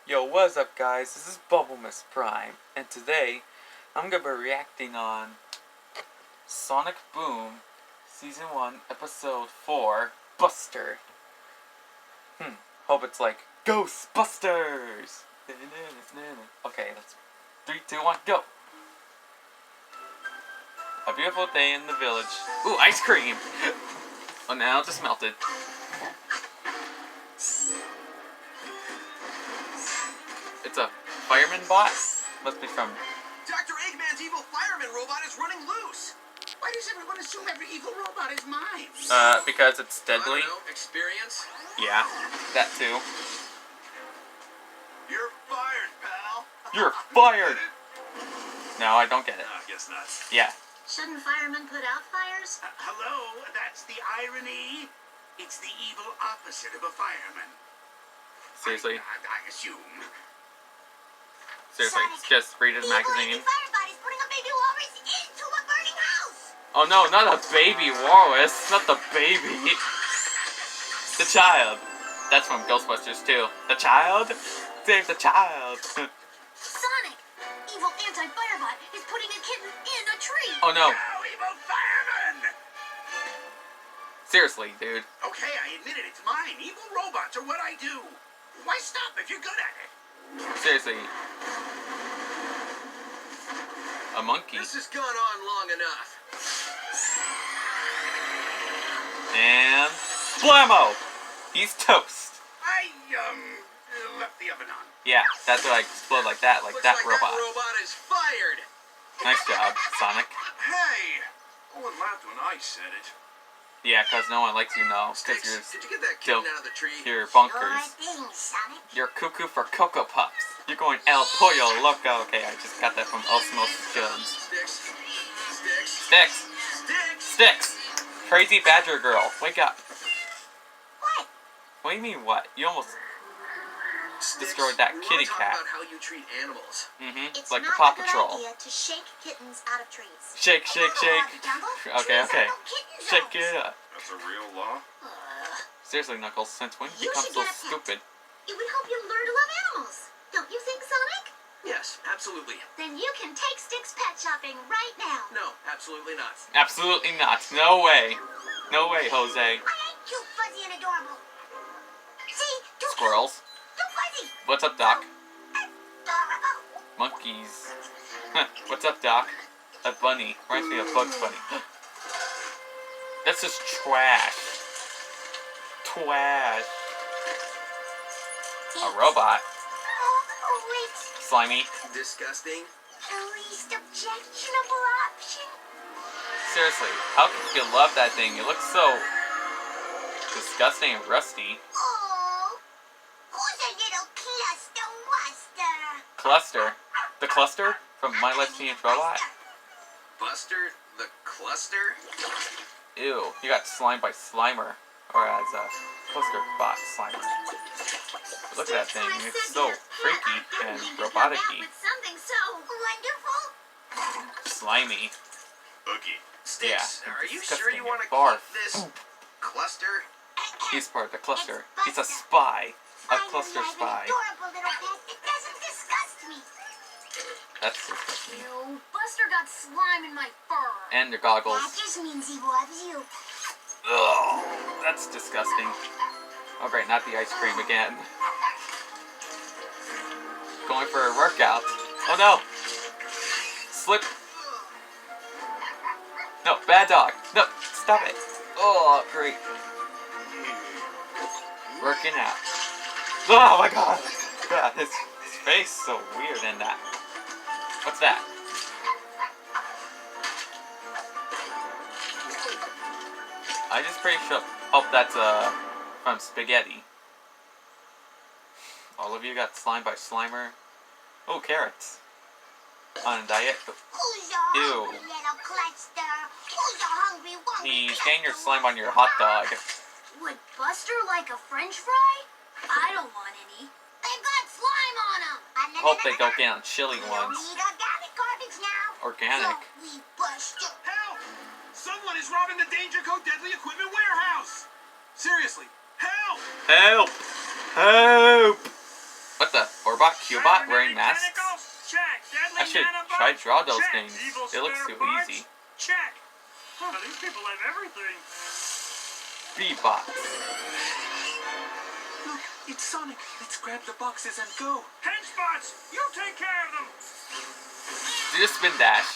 Yo, what's up guys? This is Bumblemus Prime, and today I'm gonna be reacting on Sonic Boom Season 1, Episode 4, Buster. Hope it's like Ghostbusters! Okay, let's 3, 2, 1, go! A beautiful day in the village. Ooh, ice cream! Oh, now it just melted. It's a fireman bot? Must be from... Dr. Eggman's evil fireman robot is running loose! Why does everyone assume every evil robot is mine? Because it's deadly. I don't know, experience? Yeah, that too. You're fired, pal! You're fired! No, I don't get it. I guess not. Yeah. Shouldn't firemen put out fires? Hello? That's the irony? It's the evil opposite of a fireman. Seriously? I assume. Seriously, Sonic, just read his evil magazine. Firebot is putting a baby walrus into a burning house! Oh no, not a baby walrus. Not the baby. The child. That's from Ghostbusters too. The child? Save the child. Sonic! Evil anti-firebot is putting a kitten in a tree! Oh no. No, evil fireman! Seriously, dude. Okay, I admit it, it's mine. Evil robots are what I do. Why stop if you're good at it? Seriously. A monkey. This has gone on long enough. And... Blammo! He's toast. I, left the oven on. Yeah, that's why I explode like that Looks that like robot. that robot is fired. Nice job, Sonic. Hey! No one laughed when I said it. Yeah, because no one likes you now. Because Sticks, did you get that you're, kitten out of the tree? you're Sure bunkers. thing, Sonic. You're cuckoo for Cocoa Puffs. You're going El Pollo Loco. Okay, I just got that from Osmosis Jones. Sticks. Sticks. Sticks! Sticks. Sticks! Crazy Badger Girl, wake up. What? What do you mean what? You almost Sticks. destroyed that We kitty wanna talk cat. about how you treat animals. It's like the not Paw a good Patrol. idea to shake kittens out of trees. Shake, shake, shake. Okay, okay. Shake it. it up. That's a real law? Seriously, Knuckles, since when did you You become should so get a pet. stupid? It would help you learn to love animals. Don't you think, Sonic? Yes, absolutely. Then you can take Sticks pet shopping right now. No, absolutely not. Absolutely not. No way. No way, Jose. I ain't cute, fuzzy, and adorable. See? Too Squirrels. Cute, too fuzzy. What's up, Doc? Adorable. Monkeys. What's up, Doc? A bunny. Reminds me of Bugs Bunny. That's just trash. Trash. A robot. Oh, it's Slimy. Disgusting. the least objectionable option. Seriously, how could you love that thing? It looks so disgusting and rusty. Oh, who's a little cluster-wuster? Cluster. The cluster from My Life Teenage Robot? Buster the Cluster? Ew, you got slimed by Slimer. Or as a cluster bot Slimer. Look at that thing, it's so freaky and robotic-y. With something so wonderful. Slimy. Okay. Sticks, Yeah, are you disgusting sure you want to barf. keep this cluster? He's part of the cluster. He's a spy. A cluster I'm spy. an adorable little pet. It doesn't disgust me. That's disgusting. No, Buster got slime in my fur. And your goggles. That just means he loves you. Ugh, that's disgusting. Oh great, not the ice cream again. Going for a workout. Oh no! Slip. No, bad dog. No, stop it. Oh, great. Working out. Oh my god. God, his face is so weird in that. What's that? I just pretty sure hope that's from Spaghetti. All of you got slimed by Slimer. Oh, carrots. On a diet. Who's a Ew. hungry little cluster? Who's a hungry He's getting your slime on your hot dog. Would Buster like a French fry? I don't want any. They've got slime on them. Hope they don't get on chili We ones. don't need organic garbage now. Organic. So we Buster. Help! Someone is robbing the Danger Code Deadly Equipment warehouse! Seriously, help! Help! Help! What the? Orbot, Cubot wearing Cybernetic masks? tentacles? Check. Deadly I should nanobots? try to draw those Check. things. Evil It looks spare too parts? easy. Check. Huh, these people have everything. Bebot. Look, it's Sonic. Let's grab the boxes and go. Henchbots, you take care of them. Do the spin dash.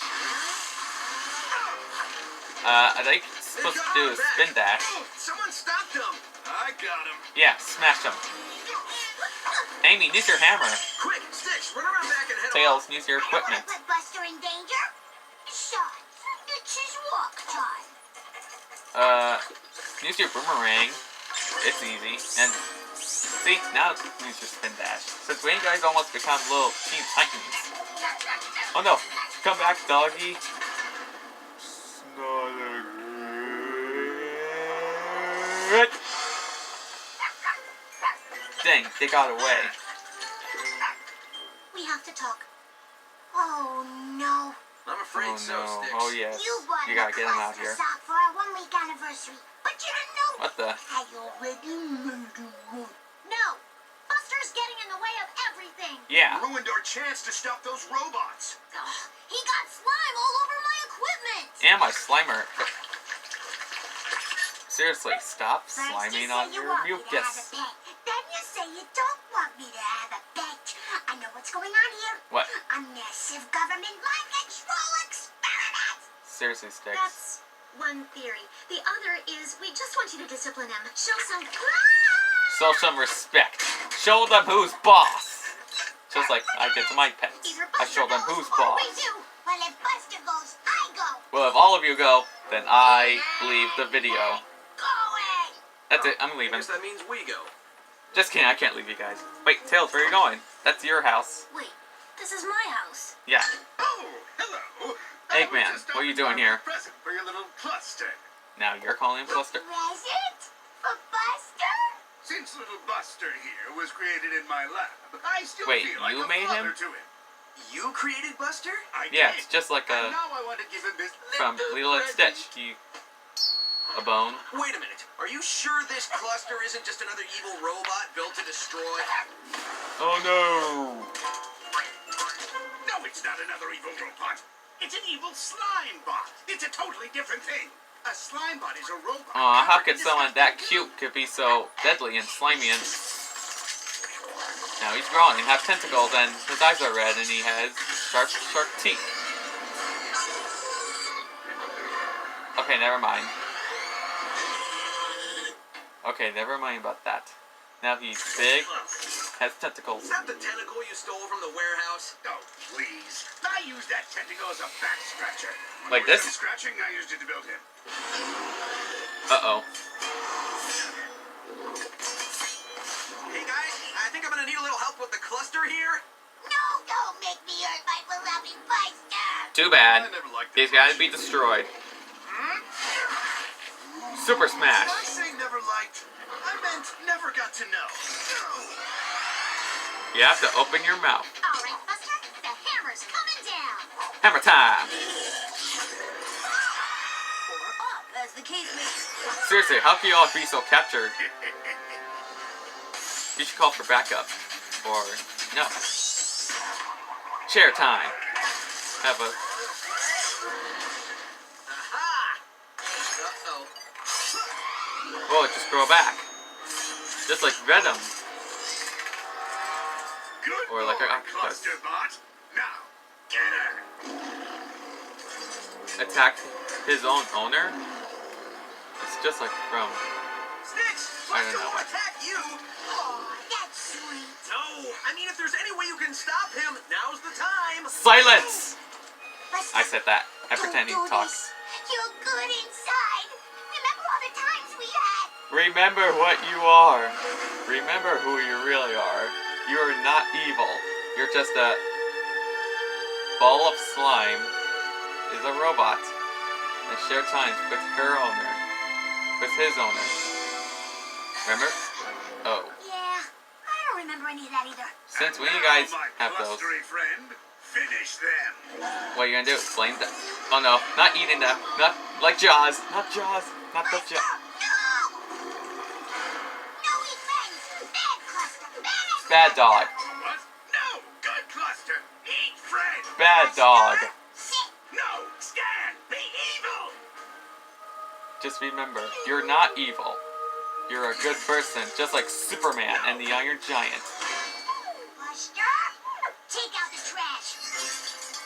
I think it's supposed to do a spin dash. Someone stopped them. I got him. Yeah, smash them. Amy, use your hammer. Quick, Stitch, run around back and head Tails, use your I don't equipment. want to put Buster in danger. Shut. It's his walk time. Use your boomerang. It's easy. And see, now use your spin dash. Since when you guys almost become little Teen Titans. Oh no, come back, doggy. Dang, they got away. We have to talk. Oh no. I'm afraid Oh so, no, Stitch. oh yes. You bought You gotta get him out a here. sock for our 1 week anniversary, but you didn't know. What the? I already made him. No. Buster's getting in the way of everything. Yeah. Ruined our chance to stop those robots. Ugh, he got slime all over my equipment. And my Slimer. Seriously, stop First you sliming say on you your want me to have a mucus. pet. Then you say you don't want me to have a pet. I know what's going on here. What? A massive government mind control experiment. Seriously, Sticks. That's one theory. The other is we just want you to discipline him. Show some. Show some respect. Show them who's boss. Just like I did to my pets. Either I Buster show them goes who's or boss. we do. Well, if Buster goes, I go. Well, if all of you go, then I leave the video. Going. That's it. I'm I leaving. guess that means we go. Just kidding. I can't leave you guys. Wait, Tails, where are you going? That's your house. Wait, this is my house. Yeah. Oh, hello. Eggman, what are you doing here? Present for your little cluster. Now you're calling him Fluster. Present for Buster? Since little Buster here was created in my lab, I still Wait, feel like you a made father him? to him. You created Buster? I Yeah, did. it's just like And a now I want to give him this from little Lilo and present. Stitch. A bone. Wait a minute. Are you sure this cluster isn't just another evil robot built to destroy? Oh no! No, it's not another evil robot. It's an evil slime bot. It's a totally different thing. A slime bot is a robot. Aw, how covered could in someone that cute could be so deadly and slimy and... Now he's growing and have tentacles and his eyes are red and he has sharp teeth. Okay, never mind. Okay, never mind about that. Now he's big, has tentacles. Is that the tentacle you stole from the warehouse? Oh, please. I used that tentacle as a back scratcher. Like When I was this? done scratching, I used it to build him. Uh-oh. Hey guys, I think I'm gonna need a little help with the cluster here. No, don't make me hurt my beloved Buster. Too bad. I never liked He's it. gotta be destroyed. Super Did Smash. I say never liked? I meant never got to know. You have to open your mouth. All right, Buster, the hammer's coming down. Hammer time! Or up, as the case may be. Seriously, how can you all be so captured? You should call for backup. Or, no. Chair time. Have a... Aha! Uh-oh. Oh, it just grow back. Just like Venom. Good Or like boy, an octopus. cluster bot. Now, get her. Attack his own owner? It's just like from... Stitch, I don't Buster know. won't attack you. Aw, that's sweet. No, I mean if there's any way you can stop him, now's the time. Silence! Buster, I said that. I don't pretend he do talks. this. You're good inside. Remember all the times we had? Remember what you are. Remember who you really are. You are not evil. You're just a ball of slime. Is a robot and share times with her owner, with his owner. Remember? Oh. Yeah, I don't remember any of that either. Since when you Now, guys my have those, clustery friend, finish them. what are you gonna do? Blame them? Oh no, not eating them. Not like Jaws. Not Jaws. Not the Buster, Jaws. no! No, we friends. Bad cluster, bad. Bad dog. What? bad dog. No, stand! Be evil! Just remember, you're not evil. You're a good person, just like Superman and the Iron Giant. Buster, take out the trash.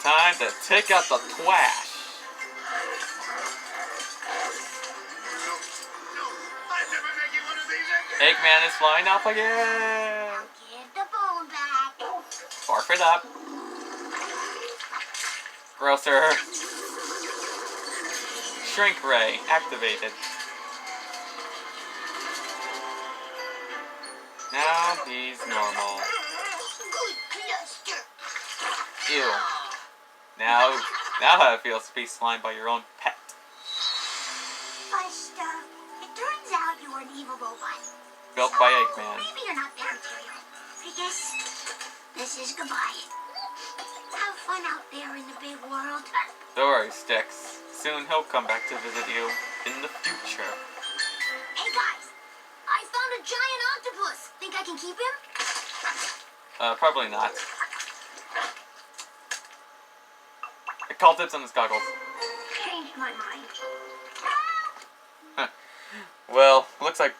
Time to take out the twash. No, I'm never making one of these again! Eggman is flying off again. Give the bone back. Barf it up. Grosser. Shrink ray activated. Now he's normal. Good cluster. Ew. Now how it feels to be slimed by your own pet. Buster, it turns out you're an evil robot. Built by Eggman. Maybe you're not their material. I guess this is goodbye. Have fun out there in the big world. Don't worry, Sticks. Soon he'll come back to visit you in the future. Hey guys, I found a giant octopus. Think I can keep him? Probably not. I call dibs on his goggles. Changed my mind. Well, looks like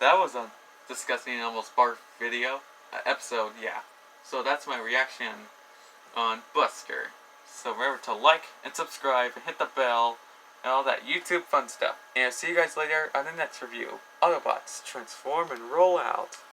that was a disgusting and almost barf video. Episode, yeah. So that's my reaction on Buster. So remember to like and subscribe and hit the bell and all that YouTube fun stuff. And I'll see you guys later on the next review. Autobots transform and roll out.